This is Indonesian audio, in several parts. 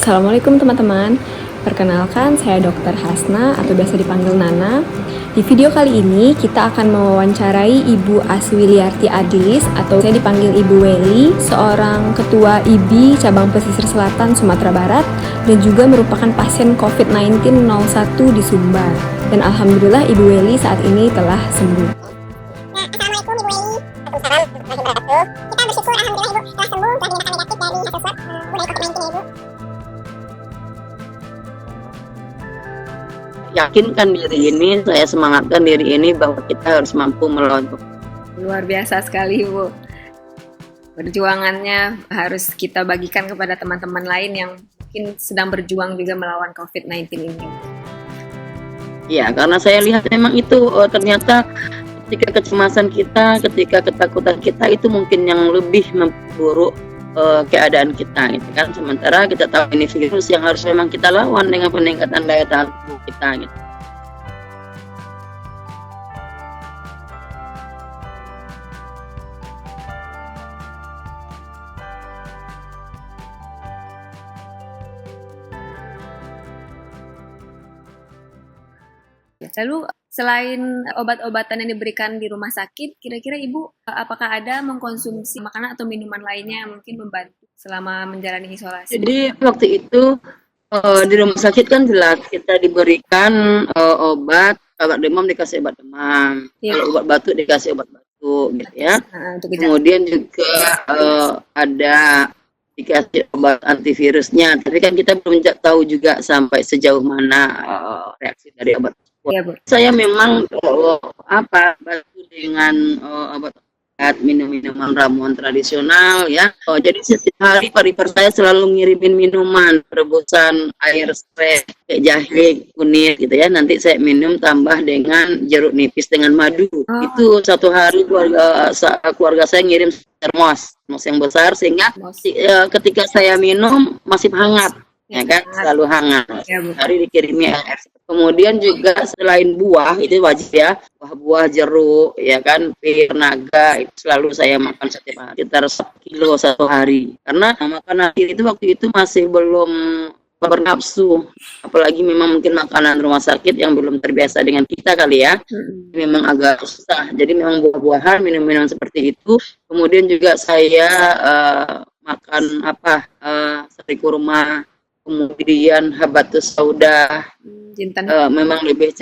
Assalamualaikum teman-teman. Perkenalkan, saya Dr. Hasna atau biasa dipanggil Nana. Di video kali ini kita akan mewawancarai Ibu Aswiliarti Adlis atau saya dipanggil Ibu Weli, seorang ketua IBI cabang pesisir selatan Sumatera Barat dan juga merupakan pasien COVID-19 01 di Sumbar. Dan alhamdulillah Ibu Weli saat ini telah sembuh. Assalamualaikum Ibu Weli. Waalaikumsalam warahmatullahi wabarakatuh. Kita bersyukur alhamdulillah Ibu telah sembuh, telah dinyatakan negatif dari hasil swab dari COVID-19 ya Ibu. Yakinkan diri ini, saya semangatkan diri ini bahwa kita harus mampu melawan. Luar biasa sekali Ibu. Perjuangannya harus kita bagikan kepada teman-teman lain yang mungkin sedang berjuang juga melawan COVID-19 ini. Ya, karena saya lihat memang itu ternyata ketika kecemasan kita, ketika ketakutan kita itu mungkin yang lebih memperburuk keadaan kita gitu kan. Sementara kita tahu ini virus yang harus memang kita lawan dengan peningkatan daya tahan tubuh kita gitu. Lalu selain obat-obatan yang diberikan di rumah sakit, kira-kira Ibu apakah ada mengkonsumsi makanan atau minuman lainnya yang mungkin membantu selama menjalani isolasi? Jadi waktu itu di rumah sakit kan jelas kita diberikan obat demam dikasih obat demam, Ya. kalau obat batuk dikasih obat batuk gitu ya. Untuk gejala. Kemudian juga ada dikasih obat antivirusnya, tapi kan kita belum tahu juga sampai sejauh mana reaksi dari obat. Ya, Bu. Saya memang bantu dengan obat minum-minuman ramuan tradisional ya. Jadi setiap hari paripar saya selalu ngirimin minuman rebusan air spray kayak jahe kunyit gitu ya. Nanti saya minum tambah dengan jeruk nipis dengan madu. Itu satu hari keluarga saya ngirim termos yang besar sehingga ketika saya minum masih hangat. Ya kan, selalu hangat. Ya, Bu. Hari dikirimi air. Kemudian juga selain buah itu wajib ya, buah-buah jeruk ya kan, pir, naga itu selalu saya makan setiap hari sekitar 1 kilo satu hari. Karena makanan itu waktu itu masih belum bernafsu, apalagi memang mungkin makanan rumah sakit yang belum terbiasa dengan kita kali ya, memang agak susah. Jadi memang buah-buahan, minum-minum seperti itu. Kemudian juga saya makan sari kurma, kemudian habatus sauda, memang lebih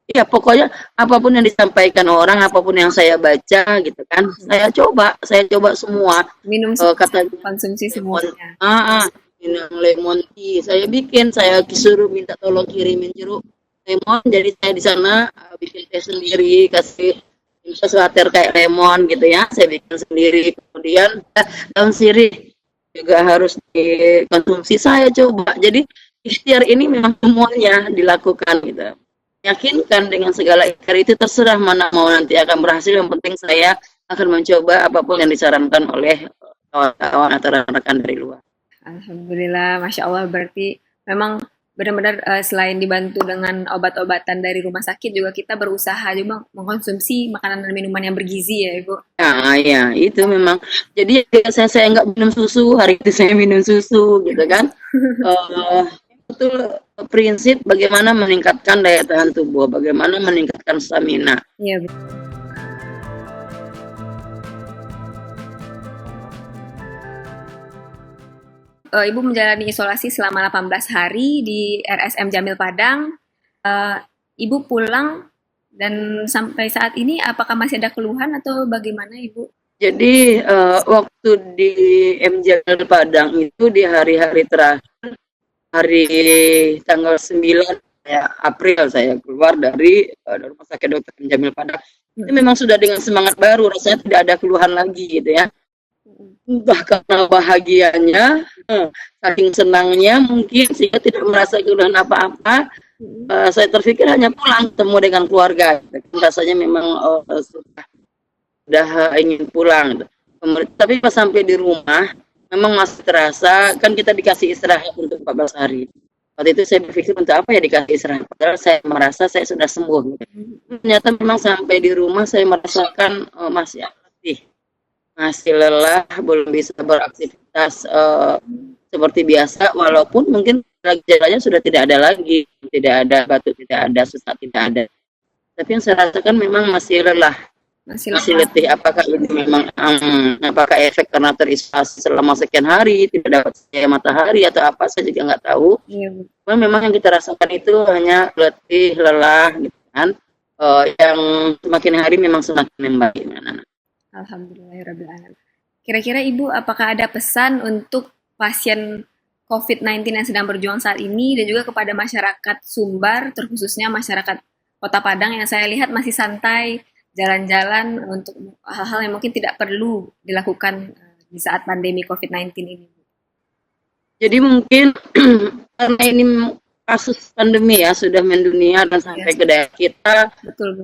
ya pokoknya apapun yang disampaikan orang, apapun yang saya baca gitu kan, saya coba semua. Minum Kata konsumsi semuanya. minum lemon tea, saya disuruh minta tolong kirimin jeruk lemon, jadi saya di sana bikin teh sendiri, kasih sesuatu kayak lemon gitu ya, saya bikin sendiri. Kemudian daun sirih juga harus dikonsumsi, saya coba. Jadi ikhtiar ini memang semuanya dilakukan gitu. Yakinkan dengan segala ikhtiar itu, terserah mana mau nanti akan berhasil, yang penting saya akan mencoba apapun yang disarankan oleh kawan-kawan atau rekan dari luar. Alhamdulillah, Masya Allah, berarti memang benar-benar selain dibantu dengan obat-obatan dari rumah sakit, juga kita berusaha juga mengkonsumsi makanan dan minuman yang bergizi ya Ibu. Ya itu memang. Jadi saya nggak minum susu, hari itu saya minum susu gitu kan. Betul prinsip bagaimana meningkatkan daya tahan tubuh, bagaimana meningkatkan stamina. Iya, Bu. Ibu menjalani isolasi selama 18 hari di RSM Jamil Padang. Ibu pulang dan sampai saat ini apakah masih ada keluhan atau bagaimana Ibu? Jadi waktu di Jamil Padang itu di hari-hari terakhir, hari tanggal 9 April saya keluar dari rumah sakit Dr. Jamil Padang. Itu memang sudah dengan semangat baru, rasanya tidak ada keluhan lagi gitu ya. Entah karena bahagianya, saking senangnya mungkin sehingga tidak merasa keluhan apa-apa. Saya terpikir hanya pulang ketemu dengan keluarga. Rasanya memang sudah ingin pulang. Tapi pas sampai di rumah, memang masih terasa, kan kita dikasih istirahat untuk 14 hari. Waktu itu saya berpikir untuk apa ya dikasih istirahat, padahal saya merasa saya sudah sembuh. Ternyata memang sampai di rumah saya merasakan masih letih, masih lelah, belum bisa beraktivitas seperti biasa, walaupun mungkin gejalanya sudah tidak ada lagi, tidak ada batuk, tidak ada sesak, tidak ada. Tapi yang saya rasakan memang masih lelah, Masih masih lepas. letih. Apakah ini memang apakah efek karena terisolasi selama sekian hari, tidak dapat cahaya matahari atau apa, saya juga nggak tahu. Iya, Bu. Cuma memang yang kita rasakan itu hanya letih, lelah, gitu kan. Yang semakin hari memang semakin membaik. Alhamdulillahirrahmanirrahim. Kira-kira Ibu, apakah ada pesan untuk pasien COVID-19 yang sedang berjuang saat ini dan juga kepada masyarakat Sumbar, terkhususnya masyarakat Kota Padang yang saya lihat masih santai, jalan-jalan untuk hal-hal yang mungkin tidak perlu dilakukan di saat pandemi COVID-19 ini? Jadi mungkin karena ini kasus pandemi ya sudah mendunia dan sampai ke daerah kita, Betul.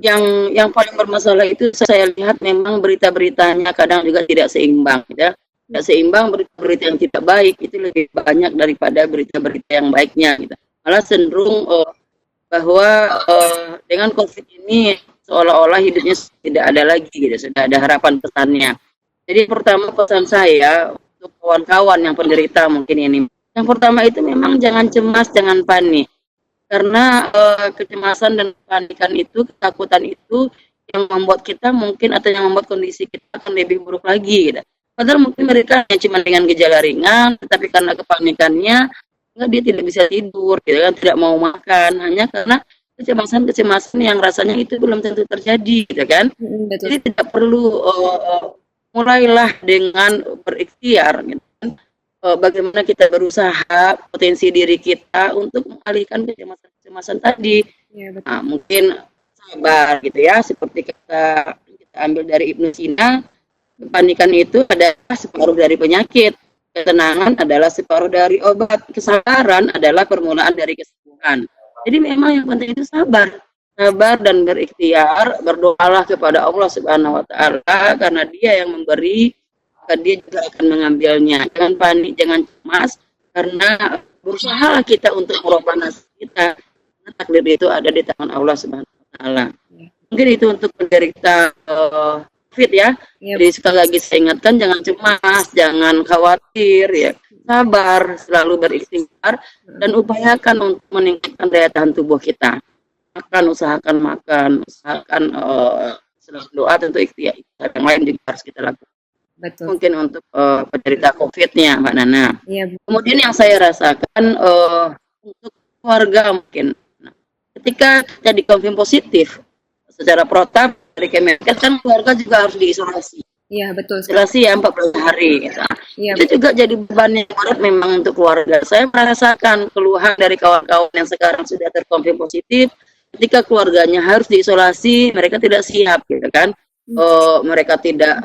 yang paling bermasalah itu saya lihat memang berita-beritanya kadang juga tidak seimbang, ya. Tidak seimbang, berita-berita yang tidak baik itu lebih banyak daripada berita-berita yang baiknya, gitu. Malah cenderung bahwa dengan COVID ini seolah-olah hidupnya tidak ada lagi, gitu, sudah ada harapan pesannya. Jadi pertama pesan saya untuk kawan-kawan yang penderita mungkin ini, yang pertama itu memang jangan cemas, jangan panik. Karena kecemasan dan kepanikan itu, ketakutan itu yang membuat kita mungkin atau yang membuat kondisi kita akan lebih buruk lagi, gitu. Padahal mungkin mereka hanya cuma dengan gejala ringan, tetapi karena kepanikannya, dia tidak bisa tidur, gitu kan, tidak mau makan, hanya karena kecemasan yang rasanya itu belum tentu terjadi, gitu kan. Betul. Jadi tidak perlu mulailah dengan berikhtiar, gitu kan. Bagaimana kita berusaha potensi diri kita untuk mengalihkan kecemasan tadi. Ya, betul. Nah, mungkin sabar gitu ya, seperti kita ambil dari Ibnu Sina, kepanikan itu adalah separuh dari penyakit, ketenangan adalah separuh dari obat, kesabaran adalah permulaan dari kesembuhan. Jadi memang yang penting itu sabar dan berikhtiar, berdoalah kepada Allah Subhanahu wa taala karena Dia yang memberi, dia juga akan mengambilnya. Jangan panik, jangan cemas, karena berusaha kita untuk merubah nasib kita. Karena takdir itu ada di tangan Allah Subhanahu wa taala. Mungkin itu untuk penderita COVID ya. Jadi sekali lagi saya ingatkan, jangan cemas, jangan khawatir ya. Sabar, selalu berikhtiar dan upayakan untuk meningkatkan daya tahan tubuh kita. Usahakan makan, selalu doa, tentu ikhtiar yang lain juga harus kita lakukan. Betul. Mungkin untuk penderita COVID-nya, Mbak Nana. Iya, Bu. Kemudian yang saya rasakan untuk keluarga mungkin, ketika jadi konfirm positif secara protap dari Kemenkes, kan keluarga juga harus diisolasi. Iya, betul. Isolasi ya 14 hari. Gitu. Iya, itu juga jadi beban yang berat memang untuk keluarga. Saya merasakan keluhan dari kawan-kawan yang sekarang sudah terkonfirm positif, ketika keluarganya harus diisolasi, mereka tidak siap, gitu kan. Mereka tidak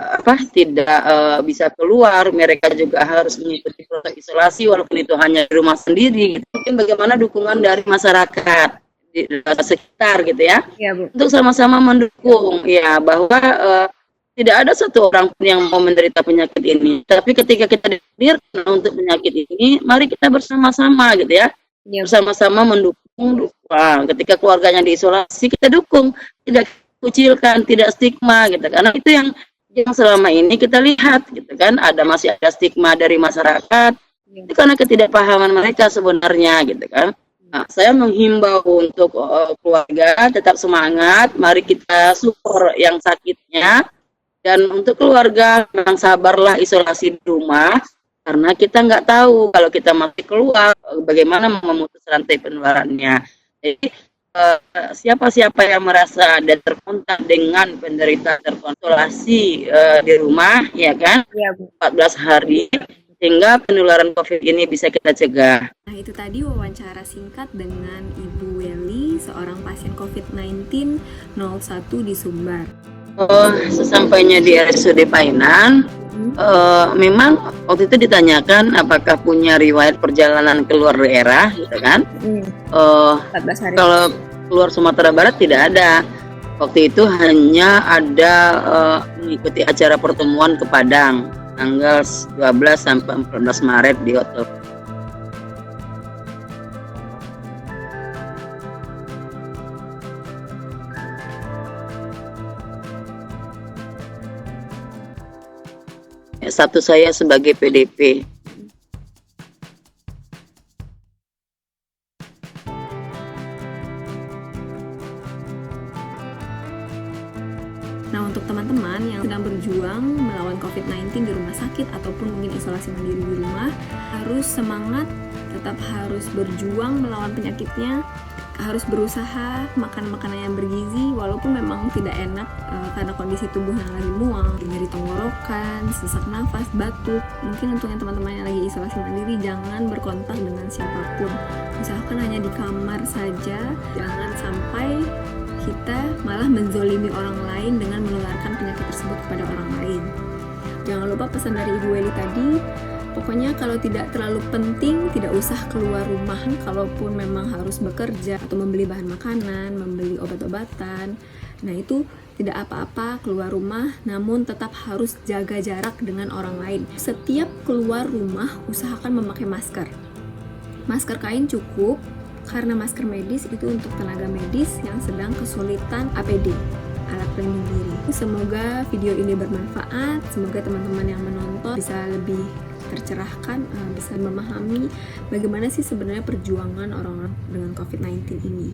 bisa keluar, mereka juga harus mengikuti proses isolasi walaupun itu hanya di rumah sendiri. Gitu. Mungkin bagaimana dukungan dari masyarakat di sekitar gitu ya, Bu. Untuk sama-sama mendukung ya bahwa tidak ada satu orang pun yang mau menderita penyakit ini. Tapi ketika kita ditakdirkan untuk penyakit ini, mari kita bersama-sama gitu ya, bersama-sama mendukung. Ketika keluarganya diisolasi, kita dukung, tidak kucilkan, tidak stigma gitu, karena itu yang selama ini kita lihat gitu kan, masih ada stigma dari masyarakat, itu karena ketidakpahaman mereka sebenarnya gitu kan. Nah, saya menghimbau untuk keluarga tetap semangat, mari kita support yang sakitnya, dan untuk keluarga memang sabarlah isolasi di rumah, karena kita nggak tahu kalau kita masih keluar bagaimana memutus rantai penularannya. Jadi siapa-siapa yang merasa ada terkontak dengan penderita terkonsultasi di rumah, ya kan, 14 hari, sehingga penularan COVID ini bisa kita cegah. Nah, itu tadi wawancara singkat dengan Ibu Welly, seorang pasien COVID-19 01 di Sumbar. Sesampainya di RSUD Painan, memang waktu itu ditanyakan apakah punya riwayat perjalanan keluar daerah, gitu kan? 14 hari. Kalau keluar Sumatera Barat tidak ada. Waktu itu hanya ada mengikuti acara pertemuan ke Padang tanggal 12 sampai 14 Maret di hotel. Satu saya sebagai PDP. Nah, untuk teman-teman yang sedang berjuang melawan COVID-19 di rumah sakit ataupun mungkin isolasi mandiri di rumah, harus semangat, tetap harus berjuang melawan penyakitnya, harus berusaha makan makanan yang bergizi walaupun memang tidak enak karena kondisi tubuh yang lagi mual, nyeri tenggorokan, sesak nafas, batuk. Mungkin untuk yang teman-teman yang lagi isolasi mandiri, jangan berkontak dengan siapapun. Usahakan hanya di kamar saja, jangan sampai kita malah menzolimi orang lain dengan menularkan penyakit tersebut kepada orang lain. Jangan lupa pesan dari Ibu Welly tadi, pokoknya kalau tidak terlalu penting, tidak usah keluar rumah. Kalaupun memang harus bekerja atau membeli bahan makanan, membeli obat-obatan, nah itu tidak apa-apa keluar rumah, namun tetap harus jaga jarak dengan orang lain. Setiap keluar rumah, usahakan memakai masker. Masker kain cukup, karena masker medis itu untuk tenaga medis yang sedang kesulitan APD, alat pelindung diri. Semoga video ini bermanfaat, semoga teman-teman yang menonton bisa lebih tercerahkan, bisa memahami bagaimana sih sebenarnya perjuangan orang-orang dengan COVID-19 ini.